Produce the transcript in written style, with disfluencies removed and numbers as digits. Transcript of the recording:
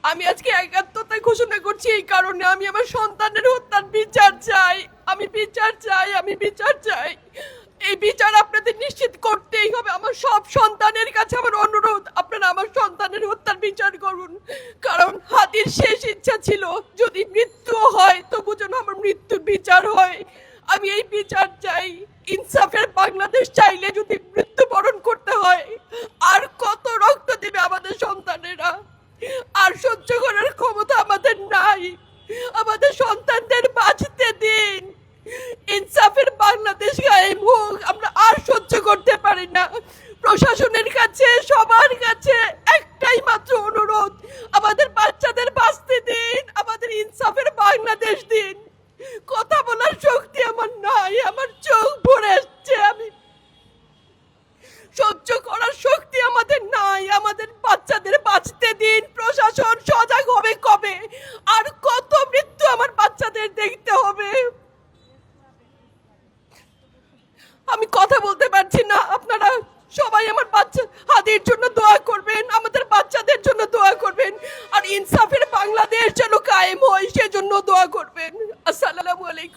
আমি আজকে একাত্মতা ঘোষণা করছি এই কারণে, আমি আমার সন্তানের হত্যার বিচার চাই। আমি বিচার চাই, আমি বিচার চাই। এই বিচার আপনাদের নিশ্চিত করতেই হবে। আমার সব সন্তানের কাছে আমার অনুরোধ, আপনারা আমার সন্তানের হত্যার বিচার করুন। কারণ হাদির শেষ ইচ্ছা ছিল যদি মৃত্যু হয় তবু যেন আমার মৃত্যুর বিচার হয়। আমি এই বিচার চাই। ইনসাফের বাংলাদেশ চাইলে যদি মৃত্যুবরণ করতে হয়, আর কত রক্ত দেবে আমাদের সন্তানেরা? আর সহ্য করার ক্ষমতা আমাদের নাই। আমাদের সন্তানদের বাঁচতে দিন। ইনসাফের বাংলাদেশ কায়েম হোক। আমরা আর সহ্য করতে পারি না। প্রশাসনের কাছে, সবার কাছে একটাই মাত্র অনুরোধ, আমাদের বাচ্চাদের বাঁচতে দিন, আমাদের ইনসাফের বাংলাদেশ দিন। কথা বলার শক্তি আমার নাই, আমার চোখ ভরে আসছে। আমি সহ্য করার শক্তি আমাদের নাই। আমাদের বাচ্চাদের বাঁচতে দিন। প্রশাসন সজাগ হবে কবে? আর কত মৃত্যু আমার বাচ্চাদের দেখতে হবে? আমি কথা বলতে পারছি না। আপনারা সবাই আমার বাচ্চা হাদির জন্য দোয়া করবেন, আমাদের বাচ্চাদের জন্য দোয়া করবেন, আর ইনসাফের বাংলাদেশ যেন কায়েম হয় সেজন্য দোয়া করবেন। আসসালামু আলাইকুম।